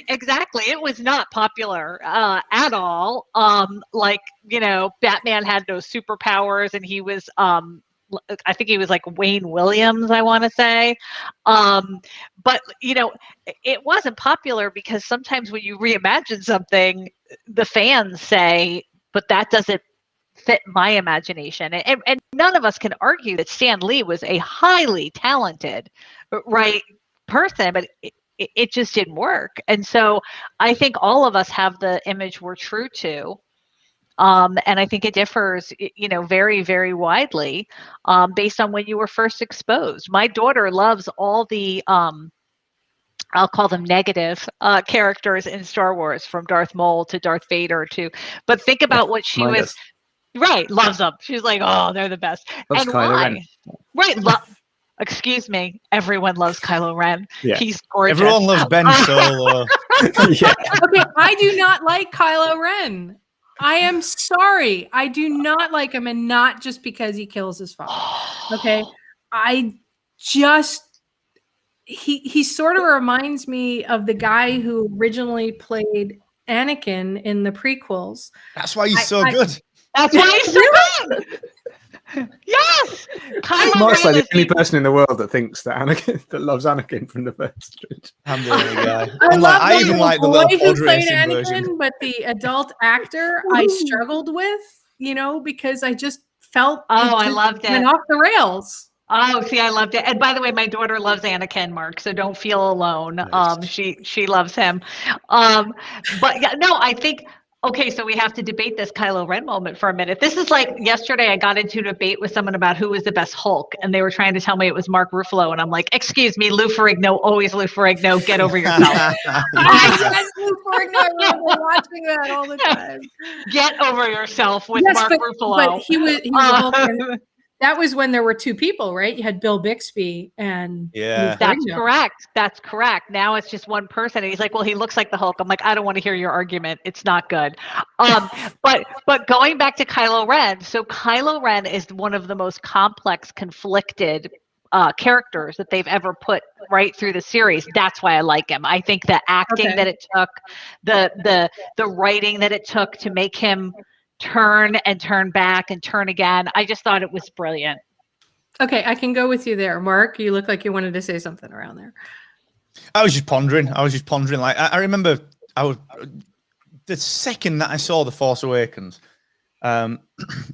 S3: exactly. It was not popular at all. Batman had no superpowers, and he was I think he was like Wayne Williams, I want to say. But it wasn't popular because sometimes when you reimagine something, the fans say, but that doesn't fit my imagination. And none of us can argue that Stan Lee was a highly talented, right, person, but it just didn't work. And so I think all of us have the image we're true to. And I think it differs, very, very widely based on when you were first exposed. My daughter loves all the, I'll call them negative characters in Star Wars, from Darth Maul to Darth Vader but think about what she was.
S4: Does.
S3: Right, loves them. She's like, oh, they're the best.
S4: Loves
S3: and
S4: Kylo
S3: why?
S4: Ren.
S3: Right, excuse me, everyone loves Kylo Ren.
S4: Yeah.
S3: He's gorgeous.
S5: Everyone loves Ben Solo.
S4: Yeah.
S2: Okay, I do not like Kylo Ren. I am sorry. I do not like him, and not just because he kills his father. Okay. He sort of reminds me of the guy who originally played Anakin in the prequels.
S5: That's why he's so good.
S3: That's why he's so good. Yes.
S4: Mark's like the only person in the world that thinks that loves Anakin from the first trilogy.
S5: I'm the only guy.
S2: I
S5: even like the
S2: boy
S5: little
S2: who
S5: pod
S2: played
S5: racing
S2: Anakin,
S5: version.
S2: but the adult actor I struggled with, because I just felt
S3: I loved it.
S2: Went off the rails.
S3: Oh, see, I loved it. And by the way, my daughter loves Anakin, Mark, so don't feel alone.
S4: Nice.
S3: She loves him. But yeah, no, I think. Okay, so we have to debate this Kylo Ren moment for a minute. This is like yesterday I got into a debate with someone about who was the best Hulk, and they were trying to tell me it was Mark Ruffalo, and I'm like, excuse me, Lou Ferrigno, always Lou Ferrigno, get over yourself.
S2: Yes, Lou Ferrigno, we're watching that all the time.
S3: Get over yourself with Mark Ruffalo.
S2: But he was a Hulk, and that was when there were two people, right? You had Bill Bixby and
S5: Yeah.
S3: That's correct. That's correct. Now it's just one person. And he's like, well, he looks like the Hulk. I'm like, I don't want to hear your argument. It's not good. But going back to Kylo Ren. So Kylo Ren is one of the most complex, conflicted characters that they've ever put right through the series. That's why I like him. I think the acting that it took, the writing that it took to make him turn and turn back and turn again. I just thought it was brilliant.
S2: Okay, I can go with you there. Mark, you look like you wanted to say something around there.
S5: I was just pondering. Like I remember, the second that I saw The Force Awakens, and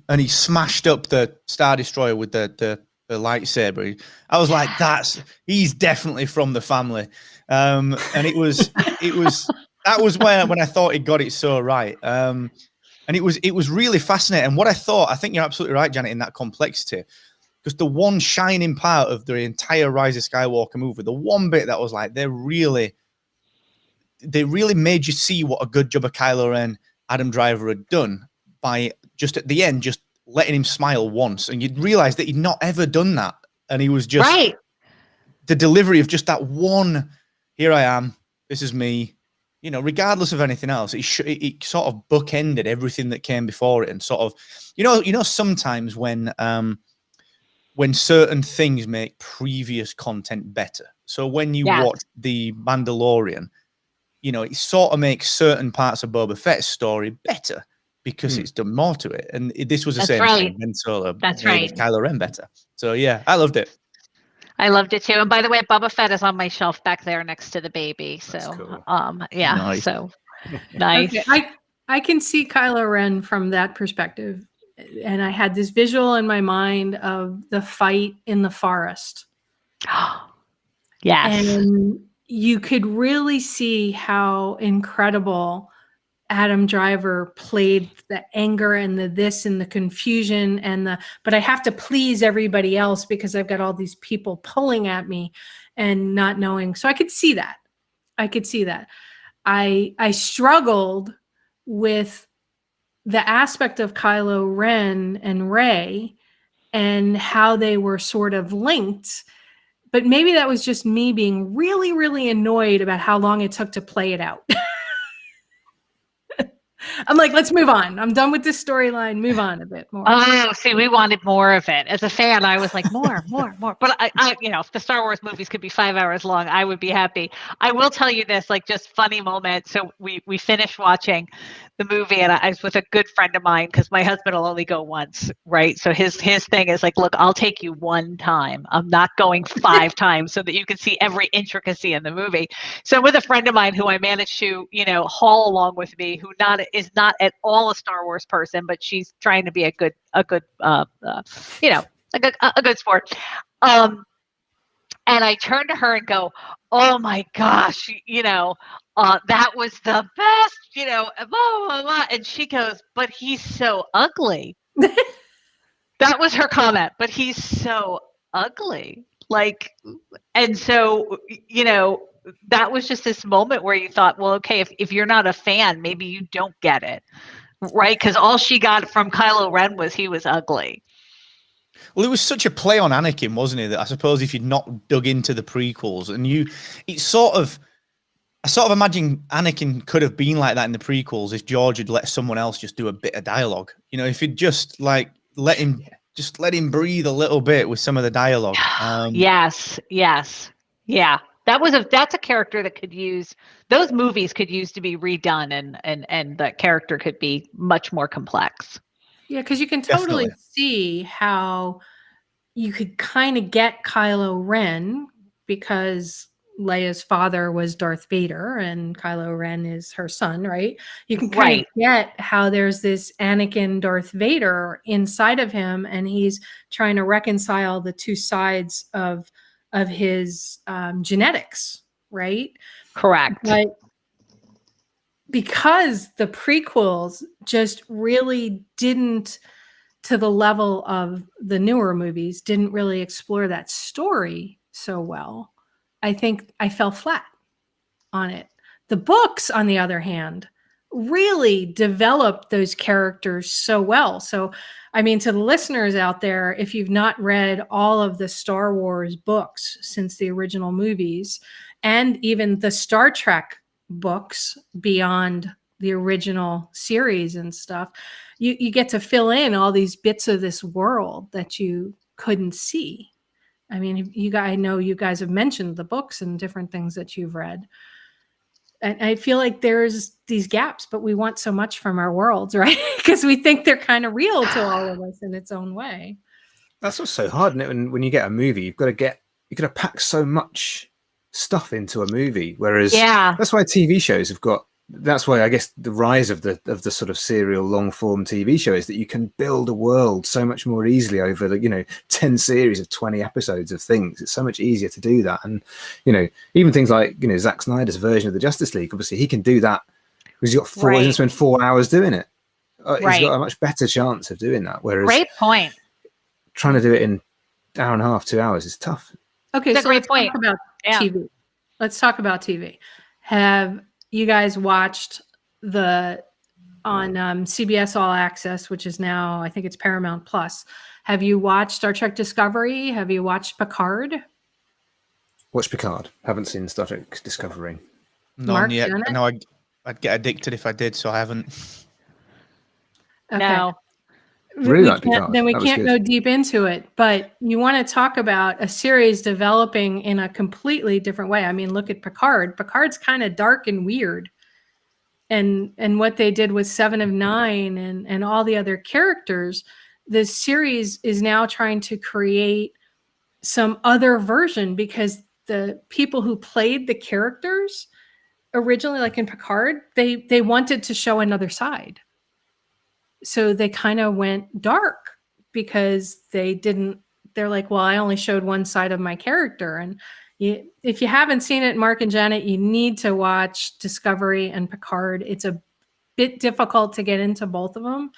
S5: he smashed up the Star Destroyer with the lightsaber. I was like, he's definitely from the family. And it was that was when I thought he got it so right. And it was really fascinating. And what I think you're absolutely right, Janet, in that complexity. Because the one shining part of the entire Rise of Skywalker movie, the one bit that was like, they really made you see what a good job of Kylo Ren, Adam Driver had done by just at the end, just letting him smile once. And you'd realize that he'd not ever done that. And he was just
S3: right.
S5: The delivery of just that one, here I am, this is me. Regardless of anything else, it sort of bookended everything that came before it, and sort of, sometimes when certain things make previous content better. So when you watch The Mandalorian, it sort of makes certain parts of Boba Fett's story better because it's done more to it. And this was the same thing. Ben Solo made Kylo Ren better. So yeah, I loved it.
S3: I loved it too. And by the way, Boba Fett is on my shelf back there next to the baby. So,
S4: cool.
S3: yeah.
S5: Nice.
S3: So nice.
S2: Okay. I can see Kylo Ren from that perspective. And I had this visual in my mind of the fight in the forest.
S3: Yes.
S2: And you could really see how incredible Adam Driver played the anger and the this and the confusion but I have to please everybody else because I've got all these people pulling at me and not knowing. So I could see that. I struggled with the aspect of Kylo Ren and Rey and how they were sort of linked. But maybe that was just me being really, really annoyed about how long it took to play it out. I'm like, let's move on. I'm done with this storyline. Move on a bit more.
S3: Oh, see, we wanted more of it. As a fan, I was like, more. But I, if the Star Wars movies could be 5 hours long, I would be happy. I will tell you this, like, just funny moment. So we finished watching the movie, and I was with a good friend of mine because my husband will only go once, right? So his thing is like, look, I'll take you one time. I'm not going 5 times so that you can see every intricacy in the movie. So with a friend of mine who I managed to, haul along with me, who is not at all a Star Wars person, but she's trying to be a good sport. And I turn to her and go, "Oh my gosh, that was the best, blah, blah, blah." And she goes, "But he's so ugly." That was her comment, "But he's so ugly." Like, and so, that was just this moment where you thought, well, okay, if you're not a fan, maybe you don't get it, right? Because all she got from Kylo Ren was he was ugly.
S5: Well, it was such a play on Anakin, wasn't it? That I suppose if you'd not dug into the prequels and I sort of imagine Anakin could have been like that in the prequels if George had let someone else just do a bit of dialogue. If he'd just like let him breathe a little bit with some of the dialogue.
S3: Yes. Yeah. That's a character that those movies could use to be redone and that character could be much more complex.
S2: Yeah, because you can totally see how you could kind of get Kylo Ren because Leia's father was Darth Vader and Kylo Ren is her son, right? You can kind of get how there's this Anakin Darth Vader inside of him, and he's trying to reconcile the two sides of his genetics, right?
S3: Correct.
S2: But because the prequels just really didn't, to the level of the newer movies, didn't really explore that story so well, I think I fell flat on it. The books, on the other hand, really developed those characters so well. So, I mean, to the listeners out there, if you've not read all of the Star Wars books since the original movies, and even the Star Trek books beyond the original series and stuff, you get to fill in all these bits of this world that you couldn't see. I mean, I know you guys have mentioned the books and different things that you've read. And I feel like there's these gaps, but we want so much from our worlds, right? Because we think they're kind of real to all of us in its own way.
S4: That's what's so hard, isn't it? When you get a movie, you've got to pack so much stuff into a movie. Whereas that's why TV shows have got. That's why I guess the rise of the sort of serial long form TV show is that you can build a world so much more easily over the 10 series of 20 episodes of things. It's so much easier to do that, and even things like Zack Snyder's version of the Justice League. Obviously, he can do that because he's got he's going to spend 4 hours doing it. He's got a much better chance of doing that. Whereas,
S3: great point.
S4: Trying to do it in an hour and a half, 2 hours is tough.
S2: Okay, so let's talk about TV. Let's talk about TV. Have you guys watched on CBS All Access, which is now, I think it's Paramount Plus. Have you watched Star Trek Discovery? Have you watched Picard?
S4: Watch Picard. Haven't seen Star Trek Discovery.
S5: None yet. No, I'd get addicted if I did, so I haven't.
S2: Okay.
S3: No.
S4: Really like Picard.
S2: Then we can't go deep into it, but you want to talk about a series developing in a completely different way. I mean, look at Picard. Picard's kind of dark and weird, and what they did with 7 of 9 and all the other characters. This series is now trying to create some other version because the people who played the characters originally, like in Picard, they wanted to show another side. So they kind of went dark because they're like, well, I only showed one side of my character. And if you haven't seen it, Mark and Janet, you need to watch Discovery and Picard. It's a bit difficult to get into both of them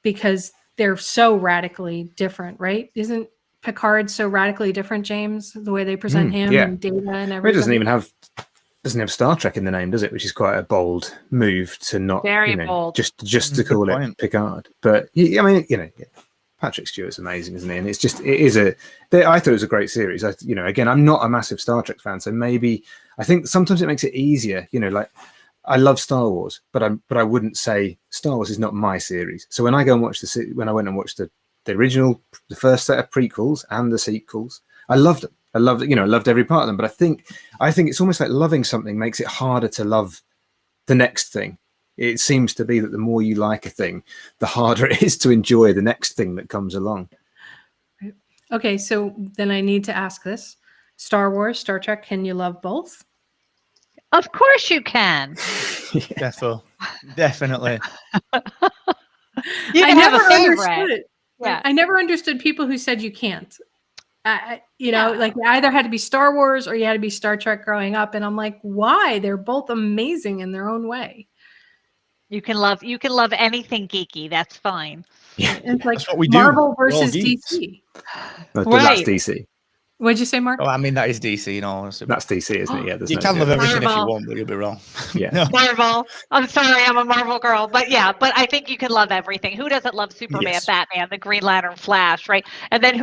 S2: because they're so radically different, right? Isn't Picard so radically different, James, the way they present him
S4: yeah.
S2: and Data and
S4: It
S2: everything?
S4: doesn't have Star Trek in the name, does it? Which is quite a bold move to not,
S3: Very bold.
S4: just to
S5: Good
S4: call it
S5: point.
S4: Picard. But I mean, Patrick Stewart's amazing, isn't he? And I thought it was a great series. Again, I'm not a massive Star Trek fan, so maybe I think sometimes it makes it easier. Like I love Star Wars, but I wouldn't say Star Wars is not my series. So when I go and watch when I went and watched the original, the first set of prequels and the sequels, I loved them. I loved every part of them. But I think it's almost like loving something makes it harder to love the next thing. It seems to be that the more you like a thing, the harder it is to enjoy the next thing that comes along.
S2: Okay, so then I need to ask this. Star Wars, Star Trek, can you love both?
S3: Of course you can.
S5: Definitely.
S3: You
S2: I
S3: can have
S2: never
S3: a favorite.
S2: understood it.
S3: Yeah.
S2: I never understood people who said you can't. Like you either had to be Star Wars or you had to be Star Trek growing up. And I'm like, why? They're both amazing in their own way.
S3: You can love anything geeky. That's fine.
S4: Yeah,
S2: It's like
S5: That's what we do.
S2: Marvel
S5: We're all
S2: versus
S5: geeks.
S2: DC.
S4: but
S3: Right.
S4: that's DC.
S2: What'd you say, Mark?
S5: Oh, I mean, that is DC, honestly.
S4: That's DC, isn't it? Yeah, there's
S5: You
S4: no
S5: can love
S4: difference.
S5: everything if you
S3: Marvel.
S5: want, but you'll be wrong.
S4: Yeah.
S5: No.
S3: Marvel. I'm sorry, I'm a Marvel girl, but I think you can love everything. Who doesn't love Superman,
S4: Yes.
S3: Batman, the Green Lantern, Flash, right? And then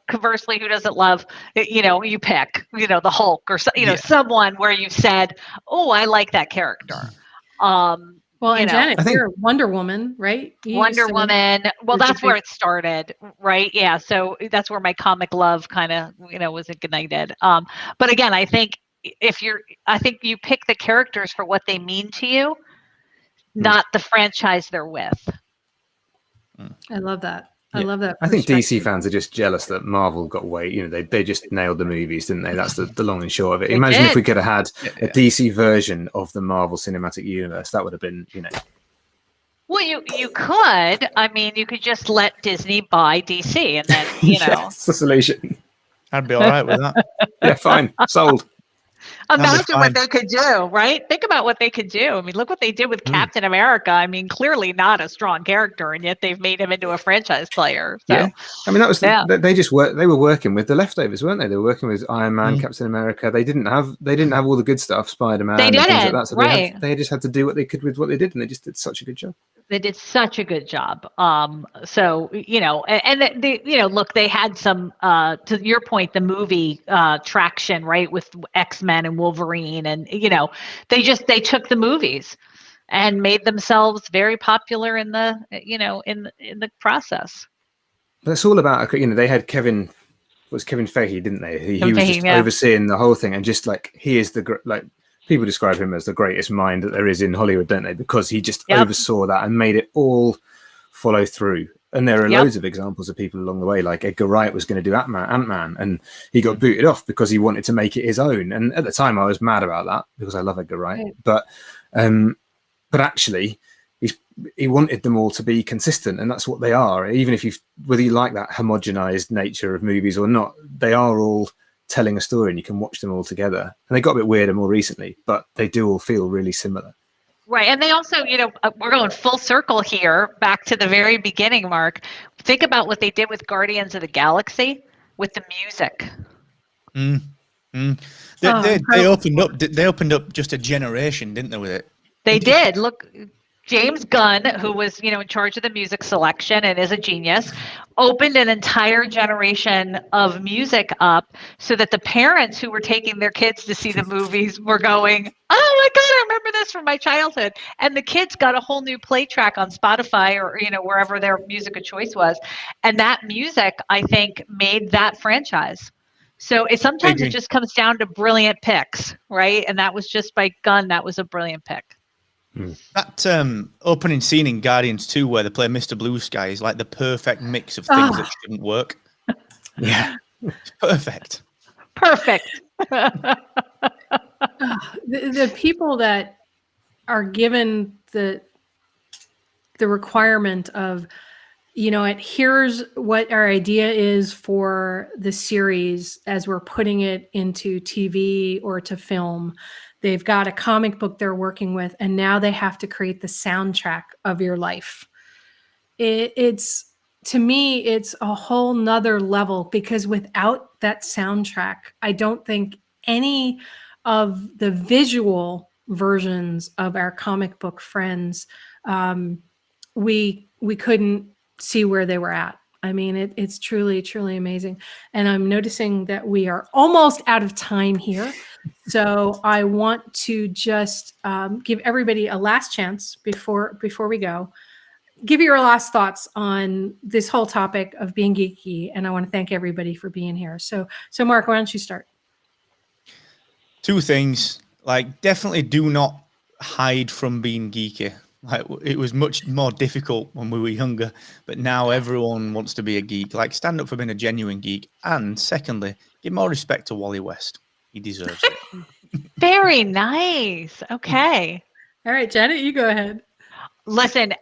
S3: conversely, who doesn't love, you pick, the Hulk or someone where you've said, oh, I like that character.
S2: Well, and Janet,
S4: I think-
S2: you're Wonder Woman, right? You
S3: Wonder
S2: used to-
S3: Woman. Well,
S2: was a
S3: that's where
S2: big-
S3: it started, right? Yeah. So that's where my comic love kind of, was ignited. But again, I think you pick the characters for what they mean to you, not the franchise they're with.
S2: I love that. I
S4: Yeah.
S2: love that.
S4: I think DC
S2: perspective.
S4: fans are just jealous that Marvel got away. They just nailed the movies, didn't they? That's the long and short of it.
S3: They
S4: Imagine if
S3: did.
S4: we could have had a DC version of the Marvel Cinematic Universe. That would have been,
S3: Well, you could. I mean, you could just let Disney buy DC, and then
S4: That's the solution.
S5: I'd be all right with that.
S4: Yeah, fine, sold.
S3: imagine what
S5: fine.
S3: they could do, right? Think about what they could do. I mean, look what they did with Captain America. I mean, clearly not a strong character, and yet they've made him into a franchise player. So.
S4: Yeah, I mean that was
S3: Yeah.
S4: they were working with the leftovers, weren't they? They were working with Iron Man, Captain America. They didn't have all the good stuff, Spider-Man.
S3: They
S4: and things like
S3: didn't,
S4: that. So
S3: right.
S4: they just had to do what they could with what they did, and they just did such a good job.
S3: They did such a good job. So look, they had some, to your point, the movie traction, right, with X-Men and Wolverine, and they took the movies and made themselves very popular in the in the process.
S4: That's all about, they had Kevin Feige, didn't they? He was
S3: Feige,
S4: just
S3: yeah.
S4: overseeing the whole thing, and just like he is people describe him as the greatest mind that there is in Hollywood, don't they? Because he just oversaw that and made it all follow through. And there are loads of examples of people along the way, like Edgar Wright was going to do Ant-Man, and he got booted off because he wanted to make it his own. And at the time, I was mad about that because I love Edgar Wright. Right. But actually, he wanted them all to be consistent, and that's what they are. Even whether you like that homogenized nature of movies or not, they are all telling a story, and you can watch them all together. And they got a bit weirder more recently, but they do all feel really similar.
S3: Right. And they also, we're going full circle here back to the very beginning, Mark. Think about what they did with Guardians of the Galaxy with the music.
S5: They opened up just a generation, didn't they, with it?
S3: They did. Look, James Gunn, who was, in charge of the music selection and is a genius, opened an entire generation of music up so that the parents who were taking their kids to see the movies were going, oh my God, I remember this from my childhood. And the kids got a whole new play track on Spotify or, wherever their music of choice was. And that music, I think, made that franchise. So sometimes it just comes down to brilliant picks, right? And that was just by Gunn. That was a brilliant pick.
S5: That opening scene in Guardians 2 where they play Mr. Blue Sky is like the perfect mix of things that shouldn't work.
S4: Yeah.
S5: It's perfect.
S3: Perfect.
S2: The people that are given the requirement of, here's what our idea is for the series as we're putting it into TV or to film. they've got a comic book they're working with, and now they have to create the soundtrack of your life. It's to me, it's a whole nother level, because without that soundtrack, I don't think any of the visual versions of our comic book friends, we couldn't see where they were at. I mean, it's truly, truly amazing. And I'm noticing that we are almost out of time here. So I want to just give everybody a last chance before we go. Give your last thoughts on this whole topic of being geeky. And I want to thank everybody for being here. So Mark, why don't you start?
S5: Two things. Like, definitely do not hide from being geeky. Like, it was much more difficult when we were younger, but now everyone wants to be a geek. Like, stand up for being a genuine geek. And secondly, give more respect to Wally West. He deserves it.
S3: Very nice. Okay.
S2: All right, Janet, you go ahead.
S3: Listen,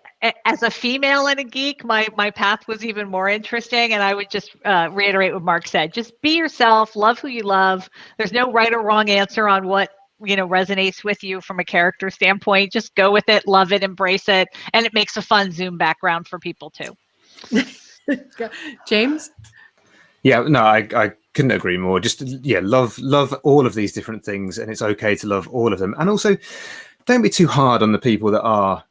S3: as a female and a geek, my path was even more interesting. And I would just reiterate what Mark said. Just be yourself, love who you love. There's no right or wrong answer on what, resonates with you from a character standpoint. Just go with it, love it, embrace it. And it makes a fun Zoom background for people too.
S2: James?
S4: Yeah, no, I couldn't agree more. Just, love all of these different things, and it's okay to love all of them. And also, don't be too hard on the people that are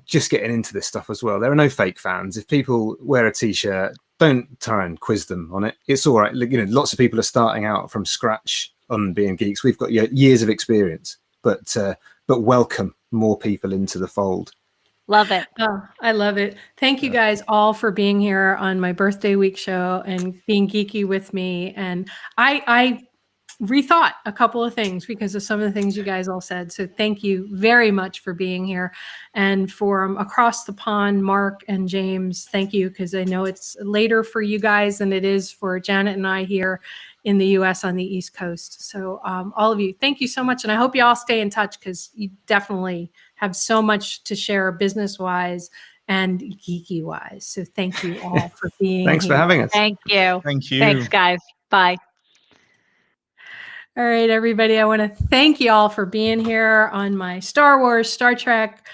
S4: just getting into this stuff as well. There are no fake fans. If people wear a t-shirt, don't try and quiz them on it. It's all right. Lots of people are starting out from scratch on being geeks. We've got years of experience, but welcome more people into the fold.
S3: Love it.
S2: Oh, I love it. Thank you guys all for being here on my birthday week show and being geeky with me. And I rethought a couple of things because of some of the things you guys all said. So thank you very much for being here. And for across the pond, Mark and James, thank you, because I know it's later for you guys than it is for Janet and I here in the US on the East Coast. So all of you, thank you so much. And I hope you all stay in touch, because you definitely have so much to share business-wise and geeky-wise. So thank you all for being
S4: Thanks
S2: here.
S4: for having us.
S3: Thank you.
S5: Thank you.
S3: Thanks, guys. Bye.
S2: All right, everybody. I want to thank you all for being here on my Star Wars, Star Trek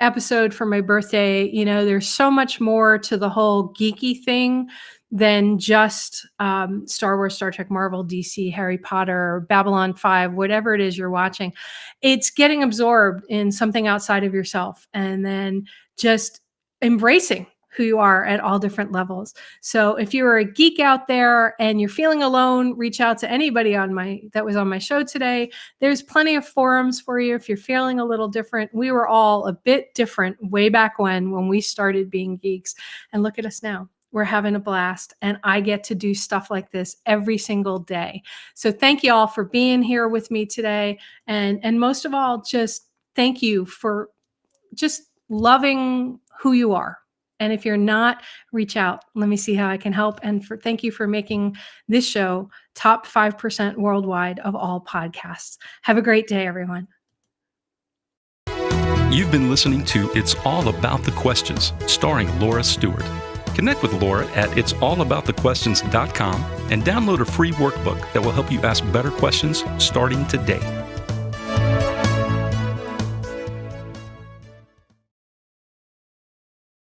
S2: episode for my birthday. There's so much more to the whole geeky thing than just Star Wars, Star Trek, Marvel, DC, Harry Potter, Babylon 5, whatever it is you're watching. It's getting absorbed in something outside of yourself, and then just embracing who you are at all different levels. So if you're a geek out there and you're feeling alone, reach out to anybody that was on my show today. There's plenty of forums for you if you're feeling a little different. We were all a bit different way back when we started being geeks, and look at us now. We're having a blast, and I get to do stuff like this every single day. So thank you all for being here with me today. And most of all, just thank you for just loving who you are. And if you're not, reach out. Let me see how I can help. And thank you for making this show top 5% worldwide of all podcasts. Have a great day, everyone.
S1: You've been listening to It's All About the Questions, starring Laura Stewart. Connect with Laura at it'sallaboutthequestions.com and download a free workbook that will help you ask better questions starting today.